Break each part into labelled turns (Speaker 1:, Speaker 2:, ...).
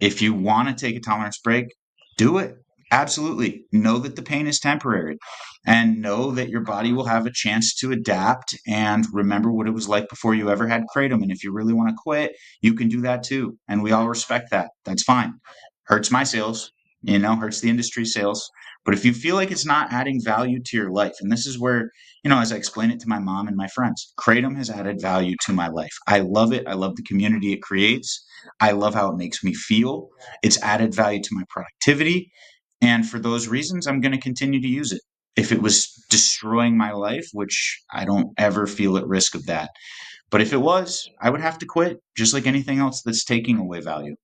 Speaker 1: If you want to take a tolerance break, do it. Absolutely. Know that the pain is temporary and know that your body will have a chance to adapt and remember what it was like before you ever had Kratom. And if you really want to quit, you can do that too. And we all respect that. That's fine. Hurts my sales, hurts the industry sales. But if you feel like it's not adding value to your life, and this is where, as I explain it to my mom and my friends, Kratom has added value to my life. I love it. I love the community it creates. I love how it makes me feel. It's added value to my productivity. And for those reasons, I'm going to continue to use it. If it was destroying my life, which I don't ever feel at risk of that. But if it was, I would have to quit, just like anything else that's taking away value.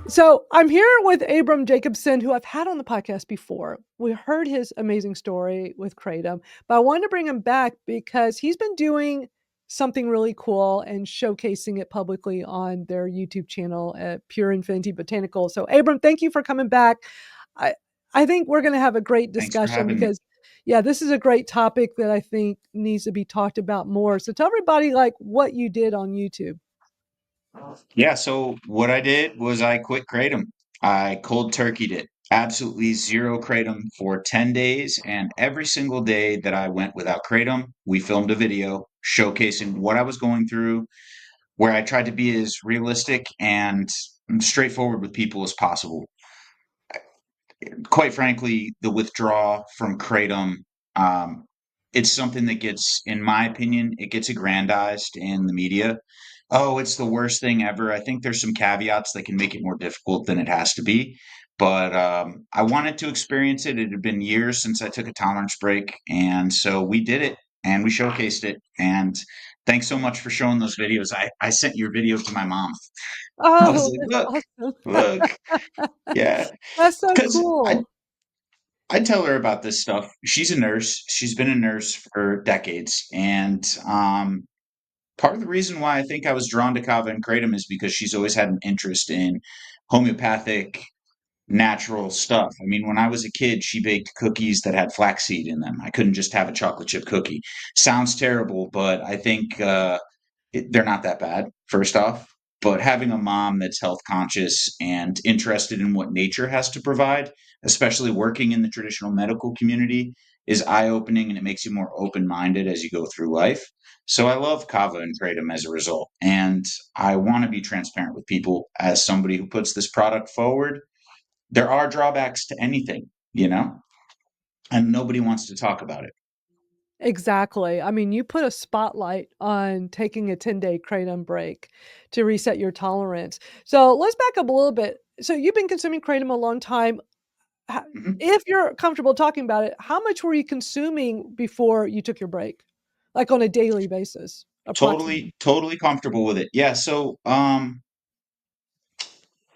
Speaker 2: So I'm here with Abram Jacobson, who I've had on the podcast before. We heard his amazing story with Kratom, but I wanted to bring him back because he's been doing something really cool and showcasing it publicly on their YouTube channel at Pure Infinity Botanicals. So Abram, thank you for coming back. I I think we're going to have a great
Speaker 1: Thanks for
Speaker 2: discussion
Speaker 1: having me.
Speaker 2: because yeah, this is a great topic that I think needs to be talked about more. So tell everybody like what you did on YouTube.
Speaker 1: Yeah, so what I did was I quit Kratom. I cold turkeyed it. Absolutely zero Kratom for 10 days. And every single day that I went without Kratom, we filmed a video showcasing what I was going through, where I tried to be as realistic and straightforward with people as possible. Quite frankly, the withdrawal from Kratom, um, it's something that gets, in my opinion, it gets aggrandized in the media. Oh, it's the worst thing ever. I think there's some caveats that can make it more difficult than it has to be. But I wanted to experience it. It had been years since I took a tolerance break. And so we did it and we showcased it. And thanks so much for showing those videos. I sent your video to my mom. I was
Speaker 2: Oh,
Speaker 1: like,
Speaker 2: that's
Speaker 1: look,
Speaker 2: awesome.
Speaker 1: look. Yeah.
Speaker 2: That's so
Speaker 1: Because
Speaker 2: cool.
Speaker 1: I tell her about this stuff. She's a nurse. She's been a nurse for decades. And part of the reason why I think I was drawn to Kava and Kratom is because she's always had an interest in homeopathic, natural stuff. I mean, when I was a kid, she baked cookies that had flaxseed in them. I couldn't just have a chocolate chip cookie. Sounds terrible, but I think they're not that bad, first off. But having a mom that's health conscious and interested in what nature has to provide, especially working in the traditional medical community, is eye opening and it makes you more open minded as you go through life. So I love Kava and Kratom as a result. And I want to be transparent with people as somebody who puts this product forward. There are drawbacks to anything, and nobody wants to talk about it.
Speaker 2: Exactly. I mean, you put a spotlight on taking a 10-day kratom break to reset your tolerance. So let's back up a little bit. So you've been consuming kratom a long time. Ho
Speaker 1: Mhm.
Speaker 2: If you're comfortable talking about it, how much were you consuming before you took your break? Like on a daily basis, approximately?
Speaker 1: Totally comfortable with it. Yeah. So,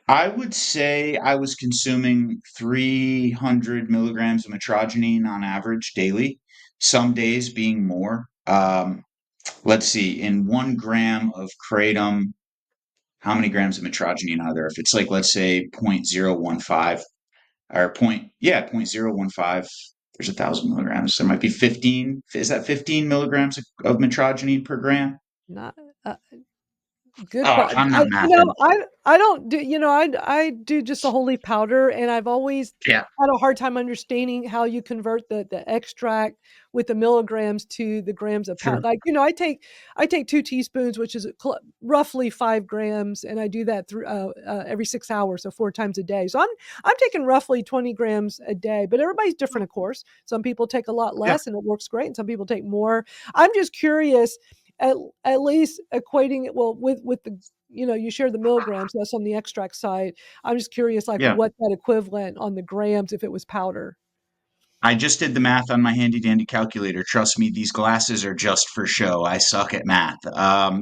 Speaker 1: I would say I was consuming 300 milligrams of metrogenine on average daily, some days being more. Let's see, in 1 gram of kratom, how many grams of metrogenine are there? If it's like, let's say, 0.015 or point 0.015, there's 1,000 milligrams. There might be 15. Is that 15 milligrams of metrogenine per gram?
Speaker 2: Not uh, good
Speaker 1: Oh,
Speaker 2: que
Speaker 1: I'm
Speaker 2: I
Speaker 1: not mathing.
Speaker 2: I don't do I do just a whole leaf powder, and I've always
Speaker 1: Yeah,
Speaker 2: had a hard time understanding how you convert the extract with the milligrams to the grams of powder.
Speaker 1: sure.
Speaker 2: Like, I take 2 teaspoons, which is roughly 5 grams, and I do that through every 6 hours, so 4 times a day. So I'm taking roughly 20 grams a day, but everybody's different, of course. Some people take a lot
Speaker 1: Yeah.
Speaker 2: less, and it works great, and some people take more. I'm just curious at at least equating it well with the you share the milligrams, that's on the extract side. I'm just curious, like,
Speaker 1: Yeah.
Speaker 2: what that equivalent on the grams if it was powder.
Speaker 1: I just did the math on my handy dandy calculator. Trust me, these glasses are just for show. I suck at math.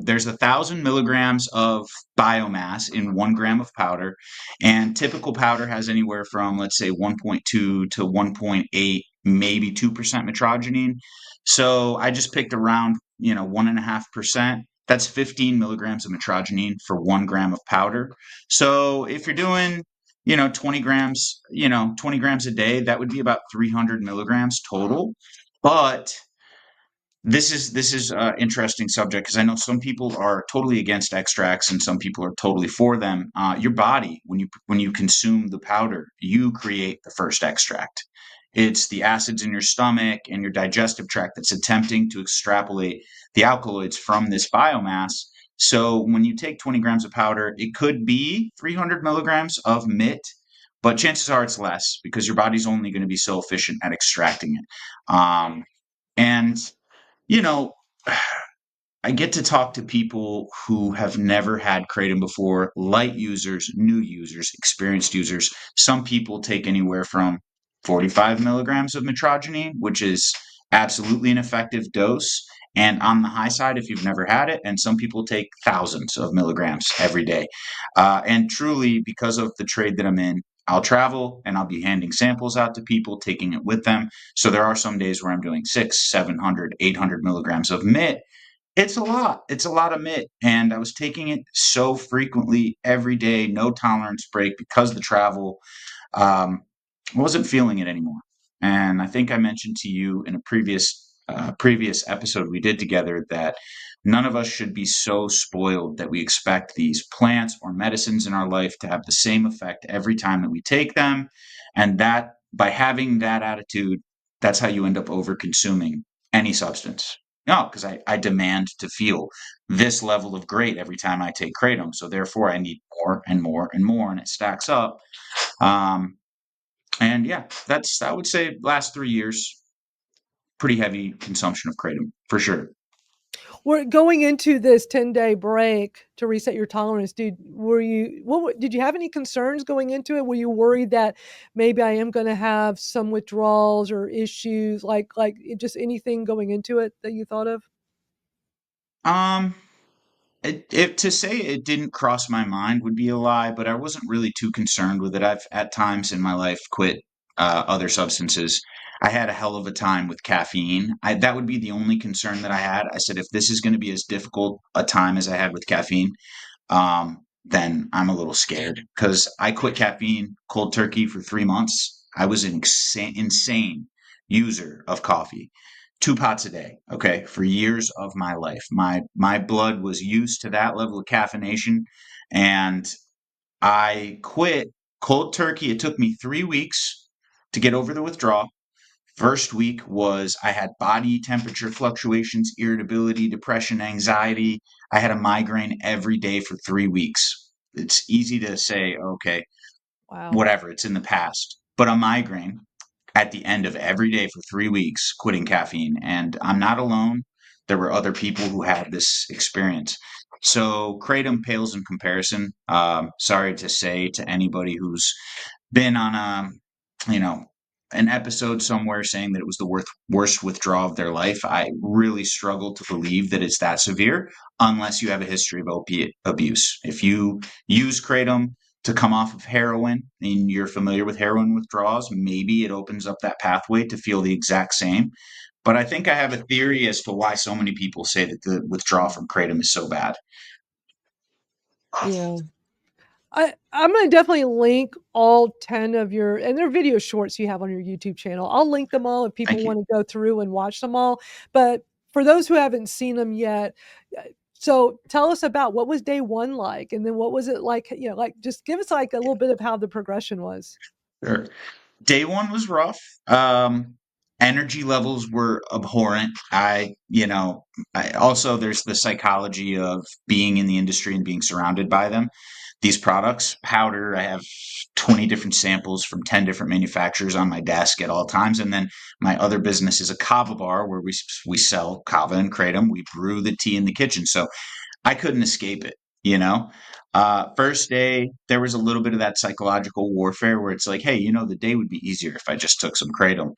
Speaker 1: There's 1,000 milligrams of biomass in 1 gram of powder, and typical powder has anywhere from, let's say, 1.2 to 1.8, maybe 2% metrogenine. So I just picked around, 1.5%. That's 15 milligrams of metrogenine for 1 gram of powder. So if you're doing 20 grams, 20 grams a day, that would be about 300 milligrams total. But this is an interesting subject because I know some people are totally against extracts and some people are totally for them. Your body, when you consume the powder, you create the first extract. It's the acids in your stomach and your digestive tract that's attempting to extrapolate the alkaloids from this biomass. So when you take 20 grams of powder, it could be 300 milligrams of MIT, but chances are it's less because your body's only going to be so efficient at extracting it. And you know, I get to talk to people who have never had Kratom before, light users, new users, experienced users. Some people take anywhere from 45 milligrams of mitragynine, which is absolutely an effective dose. And on the high side, if you've never had it, and some people take thousands of milligrams every day. And truly, because of the trade that I'm in, I'll travel and I'll be handing samples out to people, taking it with them. So there are some days where I'm doing 600, 700, 800 milligrams of MIT. It's a lot. It's a lot of mitt, and I was taking it so frequently every day, no tolerance break because of the travel. I wasn't feeling it anymore, and I think I mentioned to you in a previous episode we did together that none of us should be so spoiled that we expect these plants or medicines in our life to have the same effect every time that we take them, and that by having that attitude, that's how you end up over consuming any substance. No, because I demand to feel this level of great every time I take kratom. So therefore, I need more and more and more, and it stacks up. Um, and yeah, that's I would say last 3 years, pretty heavy consumption of kratom for sure.
Speaker 2: We're going into this 10-day break to reset your tolerance. Did you have any concerns going into it? Were you worried that maybe I am going to have some withdrawals or issues, just anything going into it that you thought of?
Speaker 1: Um, to say it didn't cross my mind would be a lie, but I wasn't really too concerned with it. I've at times in my life quit other substances. I had a hell of a time with caffeine. That would be the only concern that I had. I said, if this is going to be as difficult a time as I had with caffeine, then I'm a little scared because I quit caffeine cold turkey for 3 months. I was an insane user of coffee, 2 pots a day. Okay, for years of my life, my blood was used to that level of caffeination, and I quit cold turkey. It took me 3 weeks to get over the withdrawal. First week was I had body temperature fluctuations, irritability, depression, anxiety. I had a migraine every day for 3 weeks. It's easy to say, okay,
Speaker 2: Wow.
Speaker 1: whatever, it's in the past. But a migraine at the end of every day for 3 weeks, quitting caffeine. And I'm not alone. There were other people who had this experience. So Kratom pales in comparison. Sorry to say to anybody who's been on you know, an episode somewhere saying that it was the worst withdrawal of their life. I really struggle to believe that it's that severe unless you have a history of opiate abuse. If you use kratom to come off of heroin and you're familiar with heroin withdrawals, maybe it opens up that pathway to feel the exact same. But I think I have a theory as to why so many people say that the withdrawal from kratom is so bad.
Speaker 2: Yeah. I'm gonna definitely link all 10 of your, and they're video shorts you have on your YouTube channel. I'll link them all if people
Speaker 1: Thank you.
Speaker 2: wanna go through and watch them all, but for those who haven't seen them yet, so tell us about what was day 1 like, and then what was it like, just give us, like, a little bit of how the progression was.
Speaker 1: Sure. Day one was rough. Energy levels were abhorrent. I also there's the psychology of being in the industry and being surrounded by them. These products, powder, I have 20 different samples from 10 different manufacturers on my desk at all times. And then my other business is a Kava bar where we sell Kava and Kratom. We brew the tea in the kitchen. So I couldn't escape it, you know? First day, there was a little bit of that psychological warfare where it's like, hey, the day would be easier if I just took some kratom.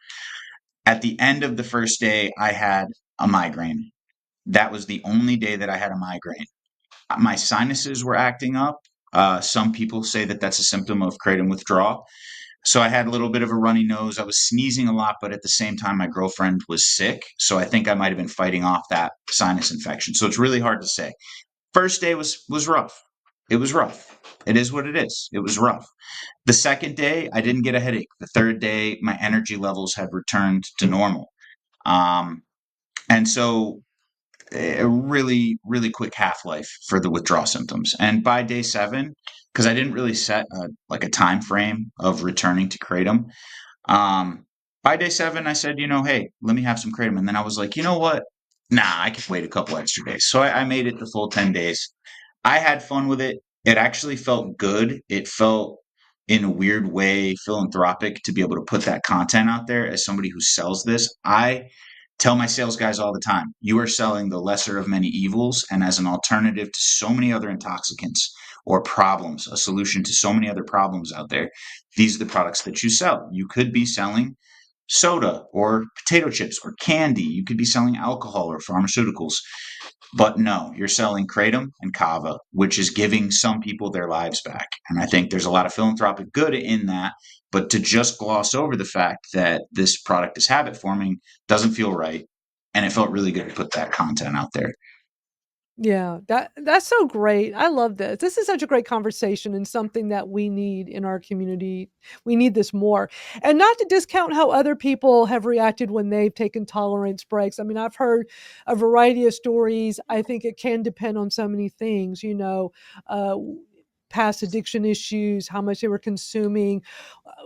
Speaker 1: At the end of the first day, I had a migraine. That was the only day that I had a migraine. My sinuses were acting up. Some people say that that's a symptom of kratom withdrawal. So I had a little bit of a runny nose. I was sneezing a lot, but at the same time, my girlfriend was sick. So I think I might have been fighting off that sinus infection. So it's really hard to say. First day was rough. It was rough. It is what it is. It was rough. The second day, I didn't get a headache. The third day, my energy levels had returned to normal. Um, and so a really, really quick half life for the withdrawal symptoms. And by day 7, because I didn't really set like a time frame of returning to kratom, um, by day 7, I said, hey, let me have some kratom. And then I was like, you know what? Nah, I can wait a couple extra days. So I made it the full 10 days. I had fun with it. It actually felt good. It felt in a weird way philanthropic to be able to put that content out there as somebody who sells this. I tell my sales guys all the time, you are selling the lesser of many evils, and as an alternative to so many other intoxicants or problems, a solution to so many other problems out there, these are the products that you sell. You could be selling soda or potato chips or candy. You could be selling alcohol or pharmaceuticals. But no, you're selling kratom and kava, which is giving some people their lives back. And I think there's a lot of philanthropic good in that. But to just gloss over the fact that this product is habit forming doesn't feel right. And it felt really good to put that content out there.
Speaker 2: Yeah, that's so great. I love this. This is such a great conversation and something that we need in our community. We need this more. And not to discount how other people have reacted when they've taken tolerance breaks. I mean, I've heard a variety of stories. I think it can depend on so many things, uh, past addiction issues, how much they were consuming,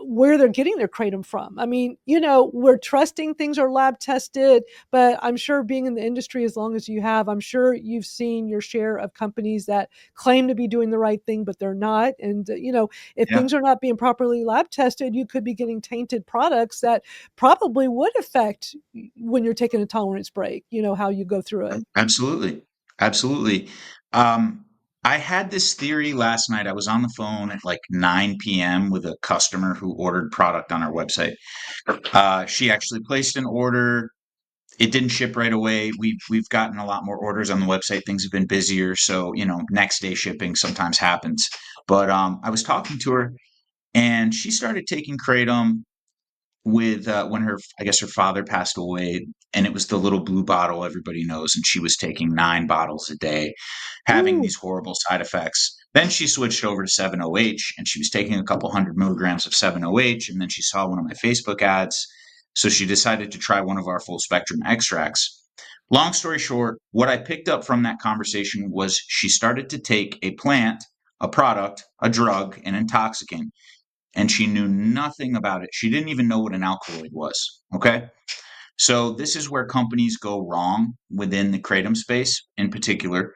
Speaker 2: where they're getting their kratom from. I mean, we're trusting things are lab tested, but I'm sure being in the industry as long as you have, I'm sure you've seen your share of companies that claim to be doing the right thing, but they're not. And, if
Speaker 1: Yeah,
Speaker 2: things are not being properly lab tested, you could be getting tainted products that probably would affect when you're taking a tolerance break, how you go through it.
Speaker 1: absolutely. Absolutely. Um, I had this theory last night. I was on the phone at like 9 p.m. with a customer who ordered product on our website. She actually placed an order. It didn't ship right away. We've gotten a lot more orders on the website. Things have been busier, so next day shipping sometimes happens. But I was talking to her, and she started taking kratom with when I guess her father passed away, and it was the little blue bottle everybody knows, and she was taking 9 bottles a day, having
Speaker 2: Ooh,
Speaker 1: these horrible side effects. Then she switched over to 7-OH, and she was taking a couple hundred milligrams of 7-OH, and then she saw one of my Facebook ads, so she decided to try one of our full spectrum extracts. Long story short, what I picked up from that conversation was she started to take a plant, a product, a drug, an intoxicant, and she knew nothing about it. She didn't even know what an alkaloid was. Okay. So this is where companies go wrong within the kratom space in particular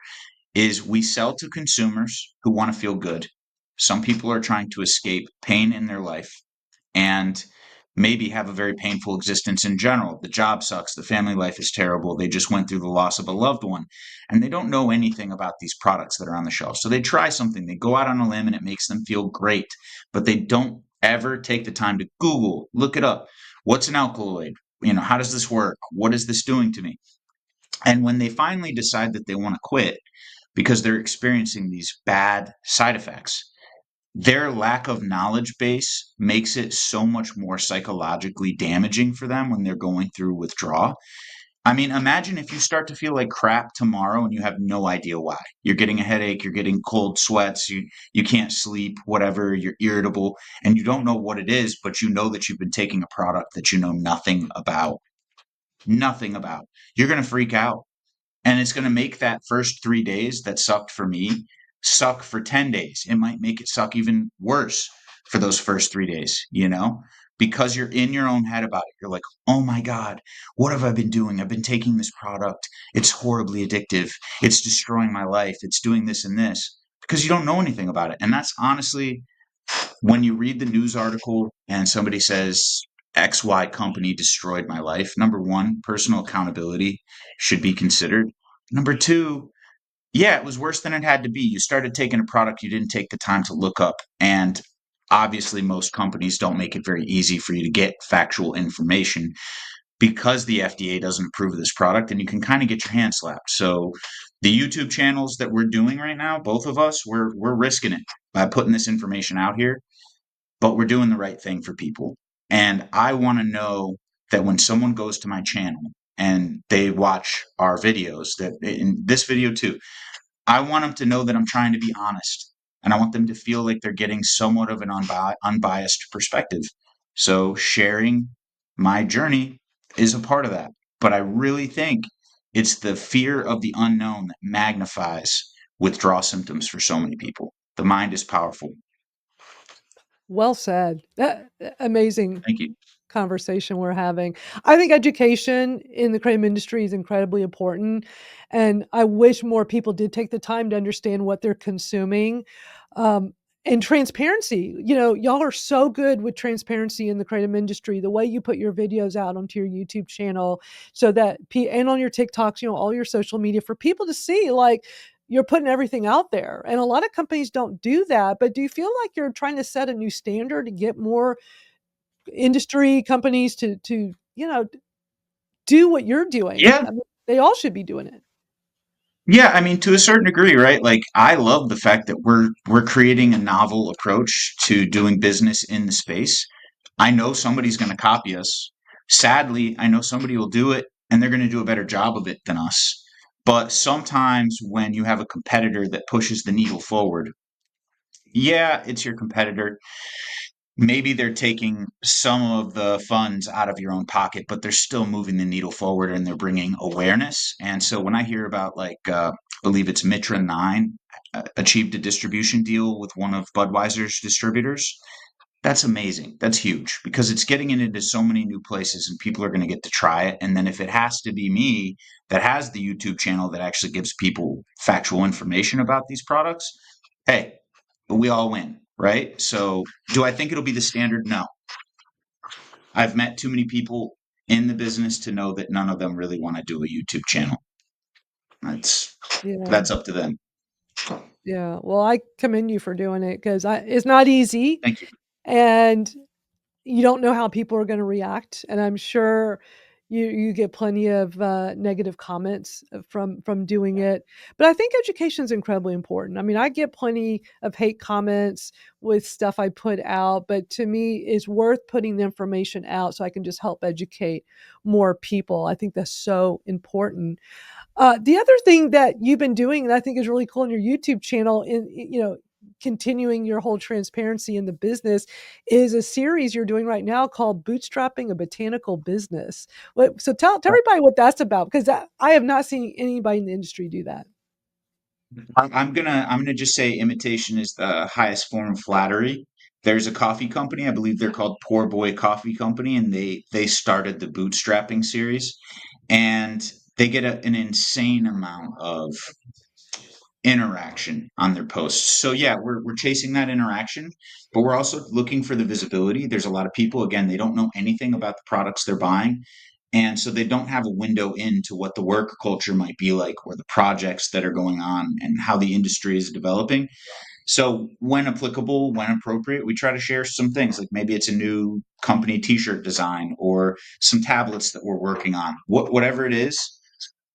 Speaker 1: is we sell to consumers who want to feel good. Some people are trying to escape pain in their life and maybe have a very painful existence in general. The job sucks, the family life is terrible, they just went through the loss of a loved one, and they don't know anything about these products that are on the shelf. So they try something, they go out on a limb, and it makes them feel great, but they don't ever take the time to Google, look it up. What's an alkaloid? How does this work? What is this doing to me? And when they finally decide that they want to quit because they're experiencing these bad side effects, their lack of knowledge base makes it so much more psychologically damaging for them when they're going through withdrawal. I mean, imagine if you start to feel like crap tomorrow and you have no idea why. You're getting a headache, you're getting cold sweats, you can't sleep, whatever, you're irritable, and you don't know what it is, but you know that you've been taking a product that you know nothing about. Nothing about. You're going to freak out. And it's going to make that first 3 days that sucked for me suck for 10 days. It might make it suck even worse for those first 3 days, because you're in your own head about it. You're like, oh my God, what have I been doing? I've been taking this product. It's horribly addictive. It's destroying my life. It's doing this and this because you don't know anything about it. And that's honestly when you read the news article and somebody says XY company destroyed my life, number one, personal accountability should be considered. Number two, yeah, it was worse than it had to be. You started taking a product you didn't take the time to look up. And obviously, most companies don't make it very easy for you to get factual information because the FDA doesn't approve of this product, and you can kind of get your hand slapped. So, the YouTube channels that we're doing right now, both of us, we're risking it by putting this information out here, but we're doing the right thing for people. And I want to know that when someone goes to my channel and they watch our videos, that in this video too, I want them to know that I'm trying to be honest. and I want them to feel like they're getting somewhat of an unbiased perspective. So sharing my journey is a part of that. But I really think it's the fear of the unknown that magnifies withdrawal symptoms for so many people. The mind is powerful.
Speaker 2: Well said. That amazing
Speaker 1: Thank you.
Speaker 2: conversation we're having. I think education in the creative industry is incredibly important, and I wish more people did take the time to understand what they're consuming. Um, and transparency. You know, y'all are so good with transparency in the creative industry. The way you put your videos out onto your YouTube channel, so that and on your TikToks, you know, all your social media for people to see, like you're putting everything out there. And a lot of companies don't do that. But do you feel like you're trying to set a new standard to get more industry companies to you know do what you're doing?
Speaker 1: Yeah.
Speaker 2: I mean, they all should be doing it.
Speaker 1: Yeah, I mean, to a certain degree, right? Like, I love the fact that we're creating a novel approach to doing business in the space. I know somebody's going to copy us. Sadly, I know somebody will do it, and they're going to do a better job of it than us. But sometimes when you have a competitor that pushes the needle forward, yeah, it's your competitor. Maybe they're taking some of the funds out of your own pocket, but they're still moving the needle forward and they're bringing awareness. And so when I hear about I believe it's Mitra 9 achieved a distribution deal with one of Budweiser's distributors, that's amazing. That's huge because it's getting it into so many new places and people are going to get to try it. And then if it has to be me that has the YouTube channel that actually gives people factual information about these products, hey, we all win, right? So do I think it'll be the standard? No. I've met too many people in the business to know that none of them really want to do a YouTube channel. That's
Speaker 2: Yeah,
Speaker 1: that's up to them.
Speaker 2: yeah. Well, I commend you for doing it because it's not easy,
Speaker 1: Thank you.
Speaker 2: and you don't know how people are going to react. And I'm sure you get plenty of negative comments from doing it. But I think education is incredibly important. I mean, I get plenty of hate comments with stuff I put out, but to me, it's worth putting the information out so I can just help educate more people. I think that's so important. The other thing that you've been doing that I think is really cool on your YouTube channel, you know, continuing your whole transparency in the business, is a series you're doing right now called "Bootstrapping a Botanical Business." So tell everybody what that's about because I have not seen anybody in the industry do that.
Speaker 1: I'm gonna just say imitation is the highest form of flattery. There's a coffee company, I believe they're called Poor Boy Coffee Company, and they started the bootstrapping series, and they get an insane amount of interaction on their posts. So yeah, we're chasing that interaction, but we're also looking for the visibility. There's a lot of people, again, they don't know anything about the products they're buying. And so they don't have a window into what the work culture might be like or the projects that are going on and how the industry is developing. So when applicable, when appropriate, we try to share some things like maybe it's a new company t-shirt design or some tablets that we're working on. Whatever it is,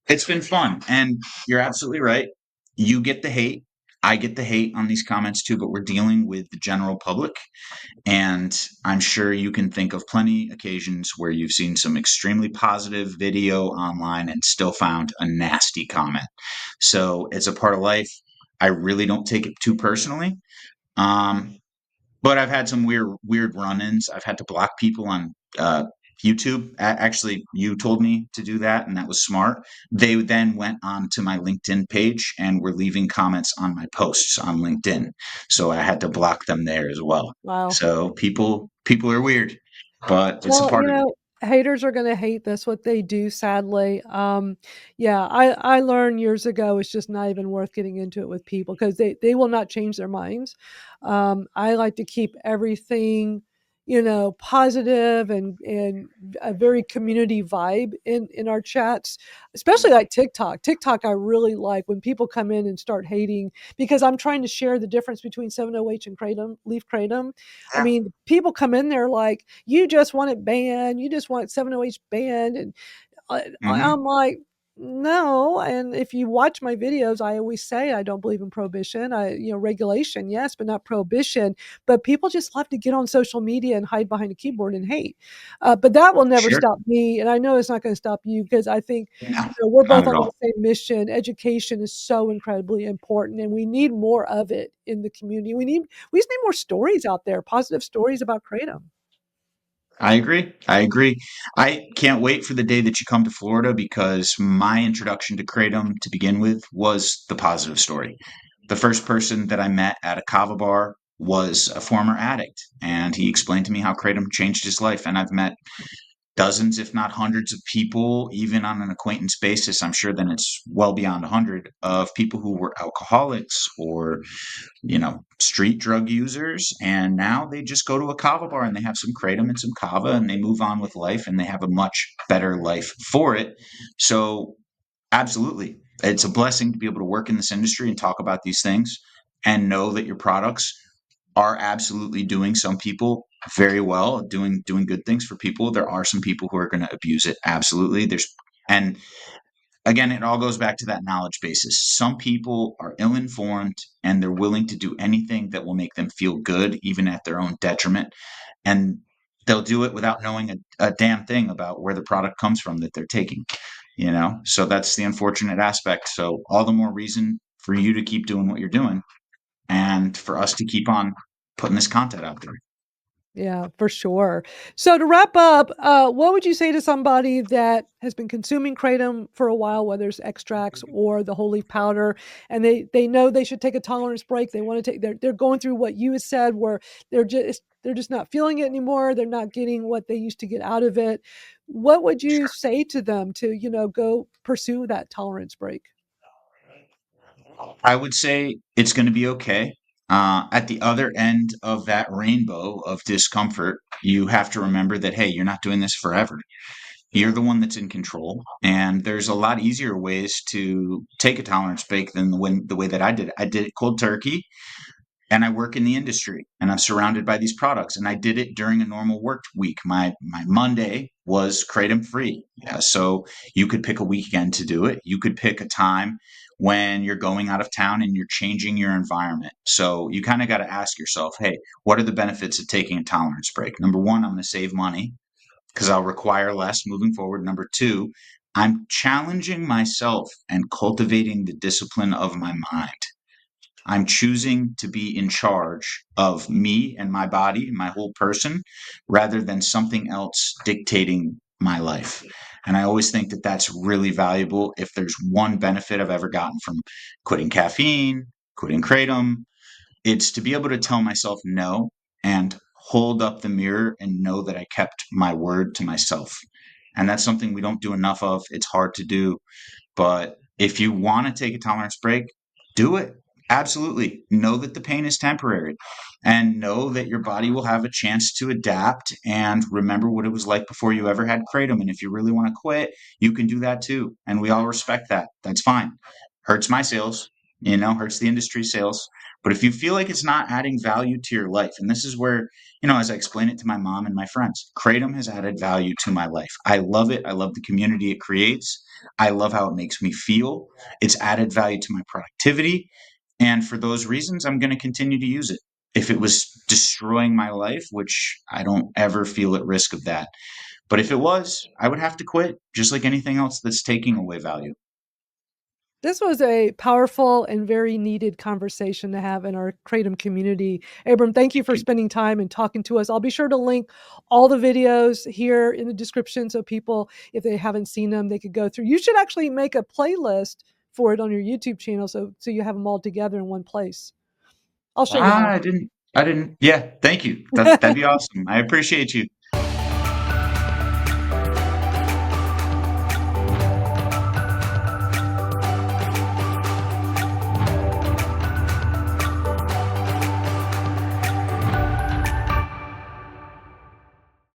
Speaker 1: it's been fun. And you're absolutely right. You get the hate. I get the hate on these comments too, but we're dealing with the general public. And I'm sure you can think of plenty occasions where you've seen some extremely positive video online and still found a nasty comment. So it's a part of life. I really don't take it too personally. Um, but I've had some weird run-ins. I've had to block people on YouTube. Actually, you told me to do that, and that was smart. They then went on to my LinkedIn page and were leaving comments on my posts on LinkedIn. So I had to block them there as well.
Speaker 2: Wow.
Speaker 1: So people are weird, but it's a
Speaker 2: Well,
Speaker 1: part
Speaker 2: you
Speaker 1: of it.
Speaker 2: know, haters are gonna hate. That's what they do, sadly. Yeah, I learned years ago it's just not even worth getting into it with people because they will not change their minds. I like to keep everything, you know, positive and a very community vibe in our chats, especially like TikTok. TikTok, I really like when people come in and start hating because I'm trying to share the difference between 7OH and kratom, leaf kratom. I mean, people come in there like, "You just want it banned, you just want 7OH banned," and
Speaker 1: Hmm.
Speaker 2: I'm like, No, and if you watch my videos, I always say I don't believe in prohibition. Regulation, yes, but not prohibition. But people just love to get on social media and hide behind a keyboard and hate. But that will never
Speaker 1: Sure.
Speaker 2: stop me, and I know it's not going to stop you because I think
Speaker 1: No,
Speaker 2: we're
Speaker 1: not
Speaker 2: both
Speaker 1: at
Speaker 2: on
Speaker 1: all.
Speaker 2: the same mission. Education is so incredibly important, and we need more of it in the community. We just need more stories out there, positive stories about kratom.
Speaker 1: I agree. I agree. I can't wait for the day that you come to Florida because my introduction to Kratom to begin with was the positive story. The first person that I met at a Kava bar was a former addict, and he explained to me how Kratom changed his life. And I've met dozens, if not hundreds, of people, even on an acquaintance basis. I'm sure then it's well beyond 100 of people who were alcoholics or street drug users, and now they just go to a kava bar and they have some kratom and some kava and they move on with life and they have a much better life for it. So, absolutely, it's a blessing to be able to work in this industry and talk about these things and know that your products are absolutely doing some people very well, doing good things for people. There are some people who are going to abuse it. Absolutely. And again, it all goes back to that knowledge basis. Some people are ill informed and they're willing to do anything that will make them feel good, even at their own detriment. And they'll do it without knowing a damn thing about where the product comes from that they're taking. So that's the unfortunate aspect. So, all the more reason for you to keep doing what you're doing and for us to keep on putting this content out there.
Speaker 2: Yeah, for sure. So to wrap up, what would you say to somebody that has been consuming kratom for a while, whether it's extracts or the whole leaf powder, and they know they should take a tolerance break? They want to take they're going through what you said, where they're just not feeling it anymore. They're not getting what they used to get out of it. What would you say to them to go pursue that tolerance break?
Speaker 1: I would say it's going to be okay. At the other end of that rainbow of discomfort, you have to remember that, hey, you're not doing this forever. You're the one that's in control. And there's a lot easier ways to take a tolerance break than the way that I did it. I did it cold turkey, and I work in the industry and I'm surrounded by these products. And I did it during a normal work week. My Monday was kratom free. Yeah, so you could pick a weekend to do it. You could pick a time when you're going out of town and you're changing your environment. So you kind of got to ask yourself, hey, what are the benefits of taking a tolerance break? Number one, I'm going to save money because I'll require less moving forward. Number two, I'm challenging myself and cultivating the discipline of my mind. I'm choosing to be in charge of me and my body, my whole person, rather than something else dictating my life. And I always think that that's really valuable. If there's one benefit I've ever gotten from quitting caffeine, quitting kratom, it's to be able to tell myself no and hold up the mirror and know that I kept my word to myself. And that's something we don't do enough of. It's hard to do, but if you want to take a tolerance break, do it. Absolutely. Know that the pain is temporary and know that your body will have a chance to adapt and remember what it was like before you ever had kratom. And if you really want to quit, you can do that too. And we all respect that. That's fine. Hurts my sales, hurts the industry sales. But if you feel like it's not adding value to your life, and this is where, as I explain it to my mom and my friends, kratom has added value to my life. I love it. I love the community it creates. I love how it makes me feel. It's added value to my productivity. And for those reasons, I'm going to continue to use it. If it was destroying my life, which I don't ever feel at risk of that. But if it was, I would have to quit, just like anything else that's taking away value.
Speaker 2: This was a powerful and very needed conversation to have in our Kratom community. Abram, thank you for spending time and talking to us. I'll be sure to link all the videos here in the description so people, if they haven't seen them, they could go through. You should actually make a playlist for it on your YouTube channel so you have them all together in one place. I'll show you
Speaker 1: Ah,
Speaker 2: how.
Speaker 1: I didn't. Yeah, thank you. That'd be awesome. I appreciate you.